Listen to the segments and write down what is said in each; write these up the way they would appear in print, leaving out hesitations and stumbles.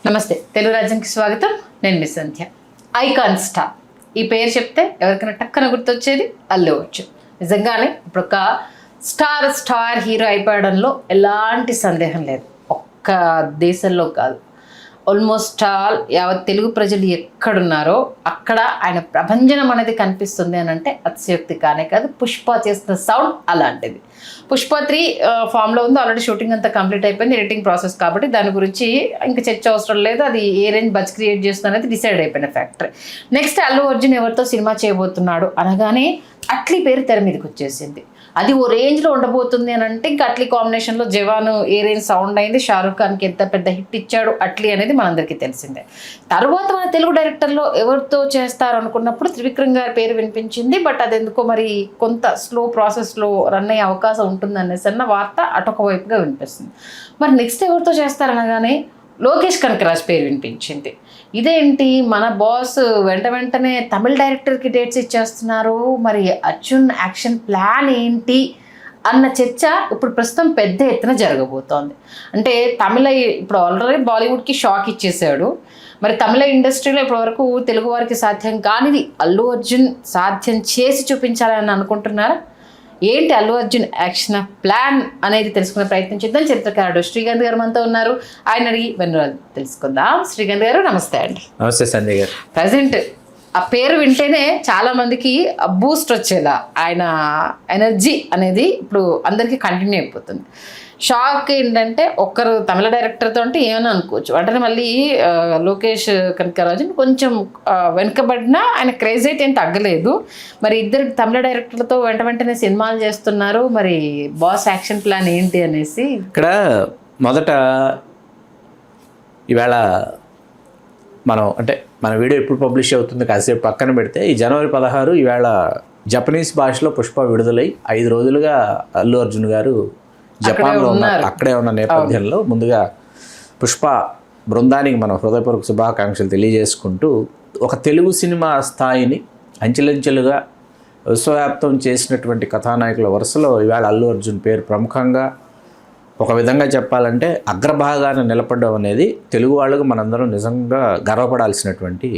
నమస్తే తెలుగు రాజ్యానికి స్వాగతం. నేను మిస్ సంధ్య. ఐకాన్ స్టార్ ఈ పేరు చెప్తే ఎవరికైనా టక్కన గుర్తొచ్చేది అల్లు అర్జున్. నిజంగానే ఇప్పుడు ఒక స్టార్ హీరో అయిపోవడంలో ఎలాంటి సందేహం లేదు. ఒక్క దేశంలో కాదు, ఆల్మోస్ట్ ఆల్ యావత్ తెలుగు ప్రజలు ఎక్కడున్నారో అక్కడ ఆయన ప్రభంజనం అనేది కనిపిస్తుంది అని అంటే అతిశయోక్తి కానే కాదు. పుష్ప చేసిన సౌండ్ అలాంటిది. పుష్ప 3 ఫామ్లో ఉంది. ఆల్రెడీ షూటింగ్ అంతా కంప్లీట్ అయిపోయింది, ఎడిటింగ్ ప్రాసెస్ కాబట్టి దాని గురించి ఇంకా చర్చ అవసరం లేదు. అది ఏ రేంజ్ బజ్ క్రియేట్ చేస్తుంది అనేది డిసైడ్ అయిపోయిన ఫ్యాక్టరీ. నెక్స్ట్ అల్లు అర్జున్ ఎవరితో సినిమా చేయబోతున్నాడు అనగానే అట్లీ పేరు తెర మీదకి వచ్చేసింది. అది ఓ రేంజ్లో ఉండబోతుంది అని అంటే ఇంకా అట్లీ కాంబినేషన్లో జవాను ఏ రేంజ్ సౌండ్ అయింది, షారుఖ్ ఖాన్కి ఎంత పెద్ద హిట్ ఇచ్చాడు అట్లీ అనేది మనందరికీ తెలిసిందే. తర్వాత మన తెలుగు డైరెక్టర్లో ఎవరితో చేస్తారు అనుకున్నప్పుడు త్రివిక్రమ్ గారి పేరు వినిపించింది. బట్ అది ఎందుకో మరి కొంత స్లో ప్రాసెస్లో రన్ అయ్యే అవకాశం ఉంటుంది అనేసి అన్న వార్త అటొక వైపుగా వినిపిస్తుంది. మరి నెక్స్ట్ ఎవరితో చేస్తారనగానే లోకేష్ కనకరాజ్ పేరు వినిపించింది. ఇదేంటి మన బాస్ వెంటనే తమిళ డైరెక్టర్కి డేట్స్ ఇచ్చేస్తున్నారు, మరి అర్జున్ యాక్షన్ ప్లాన్ ఏంటి అన్న చర్చ ఇప్పుడు ప్రస్తుతం పెద్ద ఎత్తున జరగబోతోంది. అంటే ఇప్పుడు ఆల్రెడీ బాలీవుడ్కి షాక్ ఇచ్చేసాడు. మరి తమిళ ఇండస్ట్రీలో ఇప్పటివరకు తెలుగు వారికి సాధ్యం కానిది అల్లు అర్జున్ సాధ్యం చేసి చూపించాలని అనుకుంటున్నారా? ఏంటి అల్లు అర్జున్ యాక్షన్ ప్లాన్ అనేది తెలుసుకునే ప్రయత్నం చేద్దాం. చరిత్రకారుడు శ్రీకాంత్ గారు మనతో ఉన్నారు. ఆయన అడిగి వెన్నురాలు తెలుసుకుందాం. శ్రీకాంత్ గారు నమస్తే అండి. నమస్తే సంజయ్ గారు. ప్రజెంట్ ఆ పేరు వింటేనే చాలా మందికి బూస్ట్ వచ్చేలా ఆయన ఎనర్జీ అనేది ఇప్పుడు అందరికీ కంటిన్యూ అయిపోతుంది. షాక్ ఏంటంటే ఒక్కరు తమిళ డైరెక్టర్తో అంటే ఏమైనా అనుకోవచ్చు, వెంటనే మళ్ళీ లోకేష్ కనకరాజు కొంచెం వెనుకబడినా ఆయన క్రేజ్ అయితే ఏం తగ్గలేదు. మరి ఇద్దరు తమిళ డైరెక్టర్లతో వెంటనే సినిమాలు చేస్తున్నారు. మరి బాస్ యాక్షన్ ప్లాన్ ఏంటి అనేసి ఇక్కడ మొదట ఈవేళ మన వీడియో ఎప్పుడు పబ్లిష్ అవుతుంది కాసేపు పక్కన పెడితే ఈ జనవరి 16 ఈవేళ జపనీస్ భాషలో పుష్ప విడుదలై 5 రోజులుగా అల్లు అర్జున్ గారు జపాన్లో అక్కడే ఉన్న నేపథ్యంలో ముందుగా పుష్ప బృందానికి మనం హృదయపూర్వక శుభాకాంక్షలు తెలియజేసుకుంటూ ఒక తెలుగు సినిమా స్థాయిని అంచెలంచెలుగా విశ్వవ్యాప్తం చేసినటువంటి కథానాయకుల వరుసలో ఈవేళ అల్లు అర్జున్ పేరు ప్రముఖంగా ఒక విధంగా చెప్పాలంటే అగ్రభాగాన్ని నిలబడడం అనేది తెలుగు వాళ్ళకు మనందరం నిజంగా గర్వపడాల్సినటువంటి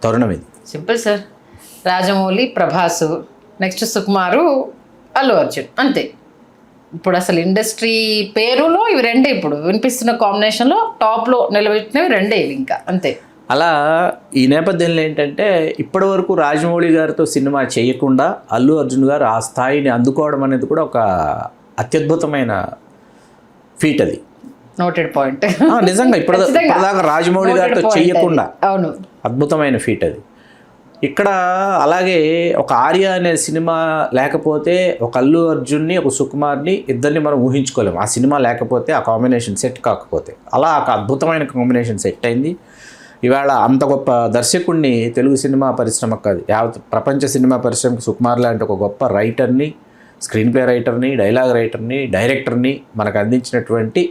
తరుణం ఇది. Simple sir. Rajamouli, Prabhas, next Sukumar, Allu Arjun, అంతే. ఇప్పుడు అసలు ఇండస్ట్రీ పేరులో ఇవి రెండే ఇప్పుడు వినిపిస్తున్న కాంబినేషన్లో టాప్లో నిలబెట్టినవి రెండే ఇవి, ఇంకా అంతే. అలా ఈ నేపథ్యంలో ఏంటంటే ఇప్పటి వరకు రాజమౌళి గారితో సినిమా చేయకుండా అల్లు అర్జున్ గారు ఆ స్థాయిని అందుకోవడం అనేది కూడా ఒక అత్యద్భుతమైన ఫీట్. అది నోటెడ్ పాయింట్. నిజంగా ఇప్పటిదాకా రాజమౌళి గారితో చేయకుండా అవును, అద్భుతమైన ఫీట్ అది. ఇక్కడ అలాగే ఒక ఆర్య అనే సినిమా లేకపోతే ఒక అల్లు అర్జున్ని ఒక సుకుమార్ని ఇద్దరిని మనం ఊహించుకోలేము. ఆ సినిమా లేకపోతే ఆ కాంబినేషన్ సెట్ కాకపోతే అలా ఒక అద్భుతమైన కాంబినేషన్ సెట్ అయింది. ఇవాళ అంత గొప్ప దర్శకుడిని తెలుగు సినిమా పరిశ్రమ కాదు, యావత్ ప్రపంచ సినిమా పరిశ్రమకి సుకుమార్ లాంటి ఒక గొప్ప రైటర్ని, స్క్రీన్ ప్లే రైటర్ని, డైలాగ్ రైటర్ని, డైరెక్టర్ని మనకు అందించినటువంటి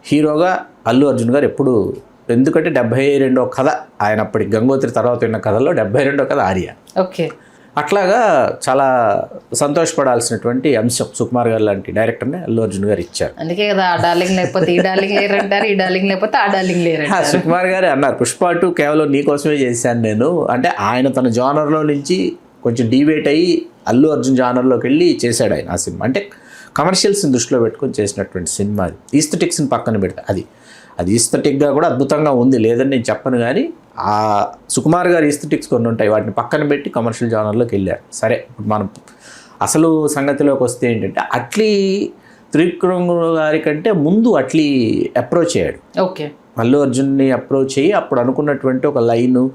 హీరోగా అల్లు అర్జున్ గారు ఎప్పుడు. ఎందుకంటే 72వ కథ ఆయన అప్పటి గంగోత్రి తర్వాత ఉన్న కథలో 72వ కథ ఆర్య. ఓకే, అట్లాగా చాలా సంతోషపడాల్సినటువంటి అంశం సుకుమార్ గారు లాంటి డైరెక్టర్ని అల్లు అర్జున్ గారు ఇచ్చారు. అందుకే కదా ఆ డార్లింగ్ లేకపోతే ఈ డార్లింగ్ లేరు అంటారు, ఈ డార్లింగ్ లేకపోతే ఆ డార్లింగ్ లేరు. సుకుమార్ గారే అన్నారు, పుష్ప 2 కేవలం నీకోసమే చేశాను నేను అంటే. ఆయన తన జానర్లో నుంచి కొంచెం డివేట్ అయ్యి అల్లు అర్జున్ జానర్లోకి వెళ్ళి చేశాడు ఆయన ఆ సినిమా. అంటే కమర్షియల్స్ని దృష్టిలో పెట్టుకొని చేసినటువంటి సినిమా అది. ఈస్థెటిక్స్ని పక్కన పెడతా అది ఈస్థెటిక్గా కూడా అద్భుతంగా ఉంది, లేదని నేను చెప్పను. కానీ ఆ సుకుమార్ గారి ఈస్థెటిక్స్ కొన్ని ఉంటాయి, వాటిని పక్కన పెట్టి కమర్షియల్ జానర్లోకి వెళ్ళారు. సరే, ఇప్పుడు మనం అసలు సంగతిలోకి వస్తే ఏంటంటే అట్లీ త్రివిక్రమ్ గారి కంటే ముందు అట్లీ అప్రోచ్ అయ్యాడు. ఓకే, అల్లు అర్జున్ని అప్రోచ్ అయ్యి అప్పుడు అనుకున్నటువంటి ఒక లైను,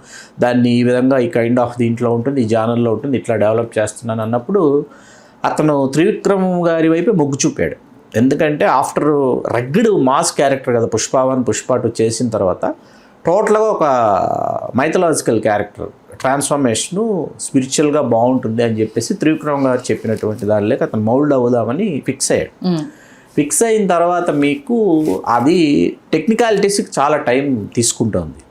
దాన్ని ఈ విధంగా ఈ కైండ్ ఆఫ్ దీంట్లో ఉంటుంది, ఈ జానర్లో ఉంటుంది, ఇట్లా డెవలప్ చేస్తున్నాను అన్నప్పుడు అతను త్రివిక్రమ్ గారి వైపే మొగ్గు చూపాడు. ఎందుకంటే ఆఫ్టర్ రగ్గిడ్ మాస్ క్యారెక్టర్ కదా పుష్ప 1 పుష్ప 2 చేసిన తర్వాత టోటల్గా ఒక మైథలాజికల్ క్యారెక్టర్ ట్రాన్స్ఫర్మేషను స్పిరిచువల్గా బాగుంటుంది అని చెప్పేసి త్రివిక్రమ్ గారు చెప్పినటువంటి దానిలోకి అతను మౌల్డ్ అవుదామని ఫిక్స్ అయ్యాడు. ఫిక్స్ అయిన తర్వాత మీకు అది టెక్నికాలిటీస్కి చాలా టైం తీసుకుంటుంది.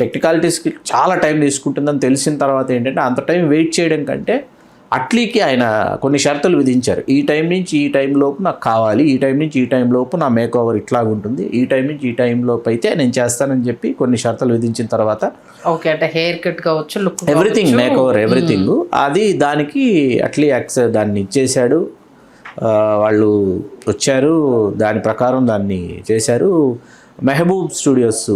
టెక్నికాలిటీస్కి చాలా టైం తీసుకుంటుందని తెలిసిన తర్వాత ఏంటంటే అంత టైం వెయిట్ చేయడం కంటే అట్లీకి ఆయన కొన్ని షరతులు విధించారు. ఈ టైం నుంచి ఈ టైం లోపు నాకు కావాలి, ఈ టైం నుంచి ఈ టైం లోపు నా మేక్ ఓవర్ ఇట్లా ఉంటుంది, ఈ టైం నుంచి ఈ టైం లోపు అయితే నేను చేస్తానని చెప్పి కొన్ని షరతులు విధించిన తర్వాత ఓకే, అంటే హెయిర్ కట్ కావచ్చు, look everything, make over everything, అది దానికి అట్లీ దాన్ని ఇచ్చేశాడు. వాళ్ళు వచ్చారు, దాని ప్రకారం దాన్ని చేశారు. మెహబూబ్ స్టూడియోస్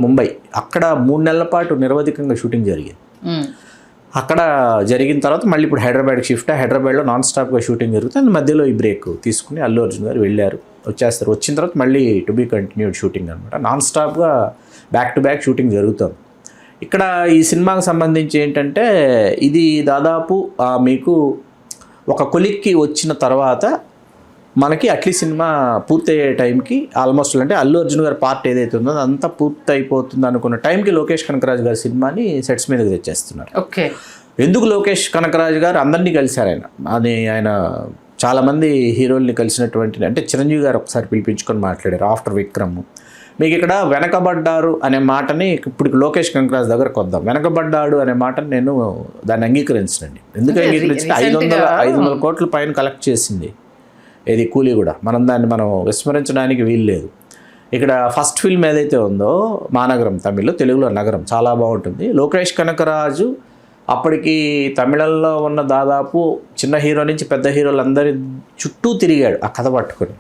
ముంబై, అక్కడ 3 నెలల పాటు నిరవధికంగా షూటింగ్ జరిగింది. అక్కడ జరిగిన తర్వాత మళ్ళీ ఇప్పుడు హైదరాబాద్కి షిఫ్ట్. హైదరాబాద్లో నాన్ స్టాప్గా షూటింగ్ జరుగుతుంది. మధ్యలో ఈ బ్రేక్ తీసుకుని అల్లు అర్జున్ గారు వెళ్ళారు, వచ్చేస్తారు. వచ్చిన తర్వాత మళ్ళీ టు బీ కంటిన్యూడ్ షూటింగ్ అనమాట. నాన్ స్టాప్గా బ్యాక్ టు బ్యాక్ షూటింగ్ జరుగుతుంది. ఇక్కడ ఈ సినిమాకి సంబంధించి ఏంటంటే ఇది దాదాపు మీకు ఒక కొలిక్కి వచ్చిన తర్వాత మనకి అట్లీ సినిమా పూర్తయ్యే టైంకి ఆల్మోస్ట్ అంటే అల్లు అర్జున్ గారి పార్ట్ ఏదైతే ఉందో అదంతా పూర్తి అయిపోతుంది అనుకున్న టైంకి లోకేష్ కనకరాజు గారి సినిమాని సెట్స్ మీదకి తెచ్చేస్తున్నారు. ఓకే, ఎందుకు లోకేష్ కనకరాజు గారు అందరినీ కలిశారు. ఆయన చాలామంది హీరోల్ని కలిసినటువంటి, అంటే చిరంజీవి గారు ఒకసారి పిలిపించుకొని మాట్లాడారు ఆఫ్టర్ విక్రమ్. మీకు ఇక్కడ వెనకబడ్డారు అనే మాటని ఇప్పుడు లోకేష్ కనకరాజు దగ్గరకు వద్దాం. వెనకబడ్డాడు అనే మాటని నేను దాన్ని అంగీకరించనండి. ఎందుకు అంగీకరించిన 500 కోట్ల పైన కలెక్ట్ చేసింది ఇది కూలీ కూడా. దాన్ని మనం విస్మరించడానికి వీల్లేదు. ఇక్కడ ఫస్ట్ ఫిల్మ్ ఏదైతే ఉందో మానగరం, తెలుగులో నగరం, చాలా బాగుంటుంది. లోకేష్ కనకరాజు అప్పటికి తమిళంలో ఉన్న దాదాపు చిన్న హీరో నుంచి పెద్ద హీరోలందరి చుట్టూ తిరిగాడు ఆ కథ పట్టుకొని.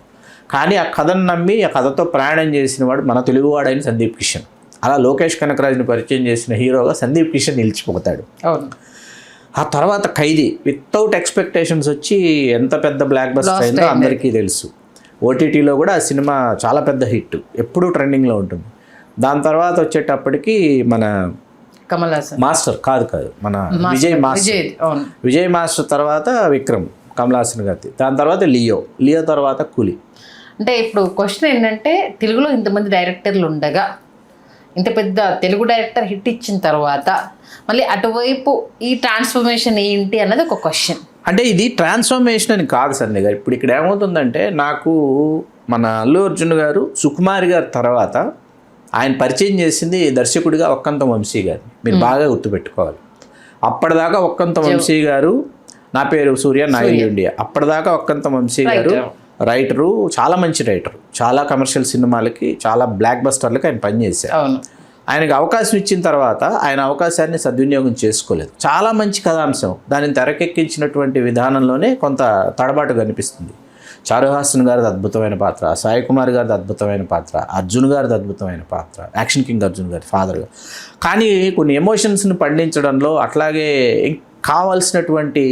కానీ ఆ కథను నమ్మి ఆ కథతో ప్రయాణం చేసిన వాడు మన తెలుగువాడైన సందీప్ కిషన్. అలా లోకేష్ కనకరాజుని పరిచయం చేసిన హీరోగా సందీప్ కిషన్ నిలిచిపోతాడు. అవును. ఆ తర్వాత ఖైదీ వితౌట్ ఎక్స్పెక్టేషన్స్ వచ్చి ఎంత పెద్ద బ్లాక్ బస్టర్ అయిందో అందరికీ తెలుసు. ఓటీటీలో కూడా ఆ సినిమా చాలా పెద్ద హిట్, ఎప్పుడూ ట్రెండింగ్లో ఉంటుంది. దాని తర్వాత వచ్చేటప్పటికి మన కమల్ హాసన్ మాస్టర్ కాదు మన విజయ్ మాస్టర్ తర్వాత విక్రమ్, కమల్ హాసన్ గారి. దాని తర్వాత లియో తర్వాత కూలీ. అంటే ఇప్పుడు క్వశ్చన్ ఏంటంటే తెలుగులో ఇంతమంది డైరెక్టర్లు ఉండగా ఇంత పెద్ద తెలుగు డైరెక్టర్ హిట్ ఇచ్చిన తర్వాత మళ్ళీ అటువైపు ఈ ట్రాన్స్ఫర్మేషన్ ఏంటి అన్నది ఒక క్వశ్చన్. అంటే ఇది ట్రాన్స్ఫర్మేషన్ అని కాదు సంధ్య గారు. ఇప్పుడు ఇక్కడ ఏమవుతుందంటే నాకు మన అల్లు అర్జున్ గారు సుకుమార్ గారి తర్వాత ఆయన పరిచయం చేసింది దర్శకుడిగా ఒక్కంత వంశీ గారు. మీరు బాగా గుర్తుపెట్టుకోవాలి. అప్పటిదాకా ఒక్కంత వంశీ గారు, నా పేరు సూర్య, నా ఇల్లు ఇండియా, అప్పటిదాకా ఒక్కంత వంశీ గారు రైటరు, చాలా మంచి రైటరు, చాలా కమర్షియల్ సినిమాలకి, చాలా బ్లాక్ బస్టర్లకి ఆయన పనిచేశారు. ఆయనకు అవకాశం ఇచ్చిన తర్వాత ఆయన అవకాశాన్ని సద్వినియోగం చేసుకోలేదు. చాలా మంచి కథాంశం, దానిని తెరకెక్కించినటువంటి విధానంలోనే కొంత తడబాటు కనిపిస్తుంది. చారుహాసన్ గారిది అద్భుతమైన పాత్ర, సాయి కుమార్ గారిది అద్భుతమైన పాత్ర, అర్జున్ గారిది అద్భుతమైన పాత్ర, యాక్షన్ కింగ్ అర్జున్ గారి ఫాదర్గా. కానీ కొన్ని ఎమోషన్స్ని పండించడంలో, అట్లాగే కావాల్సినటువంటి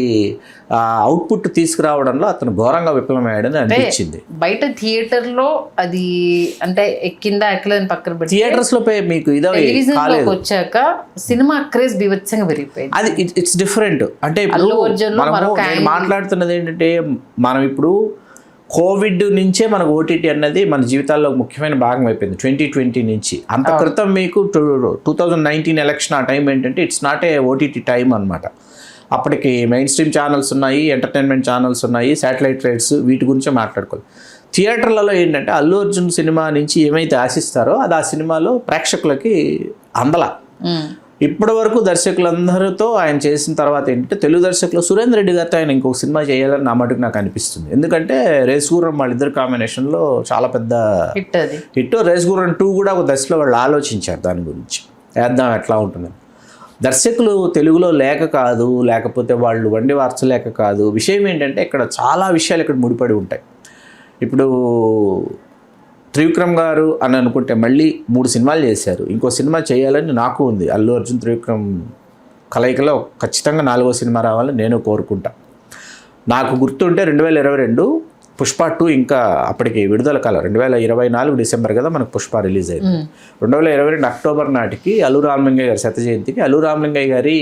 అవుట్పుట్ తీసుకురావడంలో అతను ఘోరంగా విఫలమయ్యాడని అనిపించింది. బయట థియేటర్లో అది అంటే ఎక్కిందా ఎక్కలేదని పక్కన పెట్టి థియేటర్స్లో మీకు వచ్చాక సినిమా క్రేజ్ బీభత్సంగా పెరిగిపోయింది. అది ఇట్స్ డిఫరెంట్. అంటే నేను మాట్లాడుతున్నది ఏంటంటే మనం ఇప్పుడు కోవిడ్ నుంచే మనకు ఓటీటీ అన్నది మన జీవితాల్లో ముఖ్యమైన భాగం అయిపోయింది. 2020 నుంచి. అంత క్రితం మీకు 2019 ఎలక్షన్ ఆ టైం ఏంటంటే it's not a OTT time అనమాట. అప్పటికి మెయిన్ స్ట్రీమ్ ఛానల్స్ ఉన్నాయి, ఎంటర్టైన్మెంట్ ఛానల్స్ ఉన్నాయి, శాటిలైట్ రైట్స్, వీటి గురించే మాట్లాడుకోవాలి. థియేటర్లలో ఏంటంటే అల్లు అర్జున్ సినిమా నుంచి ఏమైతే ఆశిస్తారో అది ఆ సినిమాలో ప్రేక్షకులకి అందల. ఇప్పటి వరకు దర్శకులందరితో ఆయన చేసిన తర్వాత ఏంటంటే తెలుగు దర్శకులు సురేందర్ రెడ్డి గారితో ఆయన ఇంకొక సినిమా చేయాలని నా మటుకు నాకు అనిపిస్తుంది. ఎందుకంటే రేసుగుర్రం వాళ్ళిద్దరు కాంబినేషన్లో చాలా పెద్ద హిట్. రేసుగుర్రం 2 కూడా ఒక దశలో వాళ్ళు ఆలోచించారు దాని గురించి, వేద్దాం ఎట్లా ఉంటుందని. దర్శకులు తెలుగులో లేక కాదు, లేకపోతే వాళ్ళు వండి వార్చలేక కాదు. విషయం ఏంటంటే ఇక్కడ చాలా విషయాలు ఇక్కడ ముడిపడి ఉంటాయి. ఇప్పుడు త్రివిక్రమ్ గారు అని అనుకుంటే మళ్ళీ 3 సినిమాలు చేశారు. ఇంకో సినిమా చేయాలని నాకు ఉంది. అల్లు అర్జున్ త్రివిక్రమ్ కలయికలో ఖచ్చితంగా 4వ సినిమా రావాలని నేను కోరుకుంటా. నాకు గుర్తుంటే 2022 పుష్ప 2 ఇంకా అప్పటికి విడుదల కాలం 2024 డిసెంబర్ కదా మనకు పుష్ప రిలీజ్ అయింది. 2022 అక్టోబర్ నాటికి అల్లు రామలింగయ్య గారి శత జయంతికి అల్లు రామలింగయ్య గారి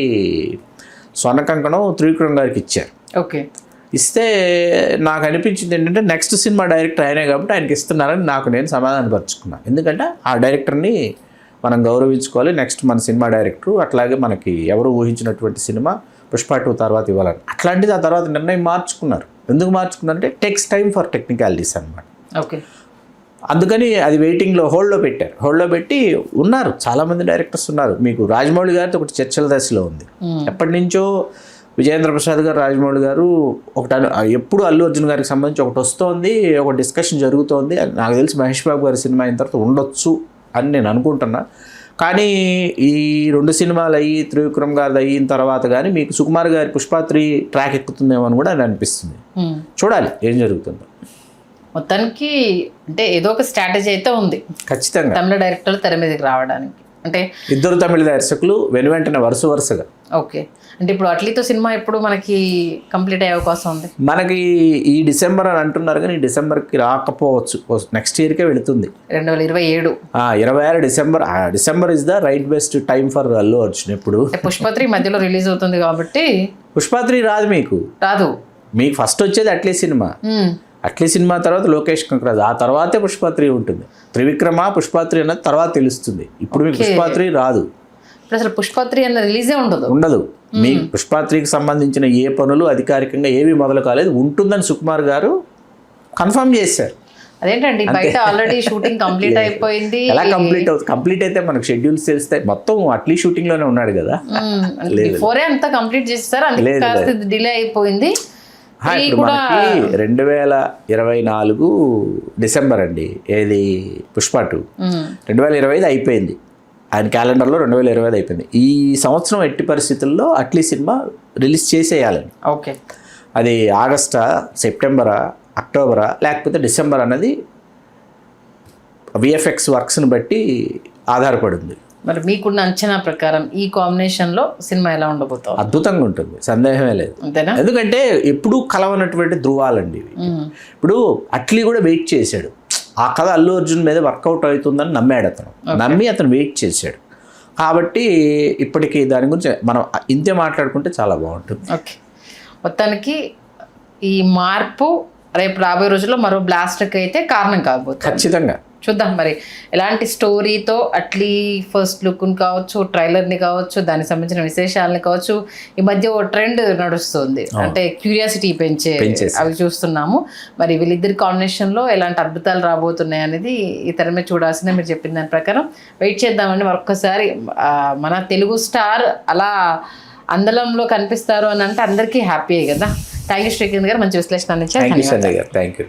స్వర్ణ కంకణం త్రివిక్రమ్ గారికి ఇచ్చారు. ఓకే, ఇస్తే నాకు అనిపించింది ఏంటంటే నెక్స్ట్ సినిమా డైరెక్టర్ ఆయనే కాబట్టి ఆయనకి ఇస్తున్నారని నాకు నేను సమాధానపరుచుకున్నాను. ఎందుకంటే ఆ డైరెక్టర్ని మనం గౌరవించుకోవాలి. నెక్స్ట్ మన సినిమా డైరెక్టరు, అట్లాగే మనకి ఎవరు ఊహించినటువంటి సినిమా పుష్ప 2 తర్వాత ఇవ్వాలని. అట్లాంటిది ఆ తర్వాత నిర్ణయం మార్చుకున్నారు. ఎందుకు మార్చుకున్నారంటే టేక్స్ టైమ్ ఫర్ టెక్నికాలిటీస్ అనమాట. ఓకే, అందుకని అది వెయిటింగ్లో హోల్డ్లో పెట్టారు. హోల్డ్లో పెట్టి ఉన్నారు చాలామంది డైరెక్టర్స్ ఉన్నారు. మీకు రాజమౌళి గారితో ఒకటి చర్చల దశలో ఉంది. ఎప్పటి నుంచో విజయేంద్ర ప్రసాద్ గారు, రాజమౌళి గారు ఎప్పుడు అల్లు అర్జున్ గారికి సంబంధించి ఒకటి వస్తోంది, ఒక డిస్కషన్ జరుగుతోంది. నాకు తెలిసి మహేష్ బాబు గారి సినిమా అయిన తర్వాత ఉండొచ్చు అని నేను అనుకుంటున్నా. కానీ ఈ 2 సినిమాలు అయ్యి, త్రివిక్రమ్ గారిది అయిన తర్వాత కానీ మీకు సుకుమార్ గారి పుష్ప3 ట్రాక్ ఎక్కుతుందేమో అని కూడా అనిపిస్తుంది. చూడాలి ఏం జరుగుతుందో. మొత్తానికి అంటే ఏదో ఒక స్ట్రాటజీ అయితే ఉంది ఖచ్చితంగా తమిళ డైరెక్టర్లు తెర మీదకి రావడానికి. అంటే 2 తమిళ దర్శకులు వెంటనే వరుసగా. ఓకే, అంటే ఇప్పుడు అట్లీతో సినిమా ఎప్పుడు మనకి కంప్లీట్ అయ్యే అవకాశం ఉంది? మనకి ఈ డిసెంబర్ అని అంటున్నారు కానీ ఈ డిసెంబర్కి రాకపోవచ్చు, నెక్స్ట్ ఇయర్కే వెళుతుంది. 2027 26 December. December is the right best time for Allu Arjun. ఎప్పుడు పుష్ప3 మధ్యలో రిలీజ్ అవుతుంది కాబట్టి పుష్ప3 రాదు, మీకు ఫస్ట్ వచ్చేది అట్లీ సినిమా. అట్లీ సినిమా తర్వాత లోకేష్ కనకరాజు, ఆ తర్వాతే పుష్ప3 ఉంటుంది. త్రివిక్రమ పుష్ప3 అన్నది తర్వాత తెలుస్తుంది. ఇప్పుడు మీకు పుష్ప3 రాదు. ఇప్పుడు అసలు పుష్ప3 అన్న రిలీజే ఉండదు. మీ పుష్ప3కి సంబంధించిన ఏ పనులు అధికారికంగా ఏవి మొదలు కాలేదు. ఉంటుందని సుకుమార్ గారు కన్ఫర్మ్ చేశారు. అదేంటండి బయట ఆల్రెడీ షూటింగ్ కంప్లీట్ అయిపోయింది. ఎలా కంప్లీట్ అవుతుంది? కంప్లీట్ అయితే మనకు షెడ్యూల్స్ తెలుస్తాయి. మొత్తం అట్లీ షూటింగ్ లోనే ఉన్నాడు కదా. బిఫోరే అంతా కంప్లీట్ చేస్తారు, అందుకే డిలే అయిపోయింది. ఇప్పుడు మనకి 2024 డిసెంబర్ అండి. ఏది పుష్ప2 2025 అయిపోయింది. ఆయన క్యాలెండర్లో 2025 అయిపోయింది. ఈ సంవత్సరం ఎట్టి పరిస్థితుల్లో అట్లీ సినిమా రిలీజ్ చేసేయాలని. ఓకే, అది ఆగస్టా, సెప్టెంబరా, అక్టోబరా లేకపోతే డిసెంబర్ అన్నది విఎఫ్ఎక్స్ వర్క్స్ని బట్టి ఆధారపడింది. మరి మీకున్న అంచనా ప్రకారం ఈ కాంబినేషన్లో సినిమా ఎలా ఉండబోతుంది? అద్భుతంగా ఉంటుంది, సందేహమే లేదు. అంతేనా? ఎందుకంటే ఎప్పుడూ కలవనటువంటి ధృవాలండి ఇవి. ఇప్పుడు అట్లీ కూడా వెయిట్ చేశాడు. ఆ కథ అల్లు అర్జున్ మీద వర్కౌట్ అవుతుందని నమ్మాడు అతను. నమ్మి అతను వెయిట్ చేశాడు. కాబట్టి ఇప్పటికీ దాని గురించి మనం ఇంతే మాట్లాడుకుంటే చాలా బాగుంటుంది. ఓకే, మొత్తానికి ఈ మార్పు రేపు రాబోయే రోజుల్లో మరో బ్లాస్ట్కి అయితే కారణం కాబోతుంది. ఖచ్చితంగా చూద్దాం మరి ఎలాంటి స్టోరీతో అట్లీ ఫస్ట్ లుక్ని కావచ్చు, ట్రైలర్ని కావచ్చు, దానికి సంబంధించిన విశేషాలని కావచ్చు. ఈ మధ్య ఓ ట్రెండ్ నడుస్తుంది, అంటే క్యూరియాసిటీ పెంచేసి అవి చూస్తున్నాము. మరి వీళ్ళిద్దరి కాంబినేషన్లో ఎలాంటి అద్భుతాలు రాబోతున్నాయి అనేది ఈ తెర మీద చూడాల్సిందే. మీరు చెప్పిన దాని ప్రకారం వెయిట్ చేద్దామని మరొకసారి మన తెలుగు స్టార్ అలా అందలంలో కనిపిస్తారు అని అంటే అందరికీ హ్యాపీయే కదా. థ్యాంక్ యూ శ్రీకాంత్ గారు, మంచి విశ్లేషణ ఇచ్చారు. Thank you.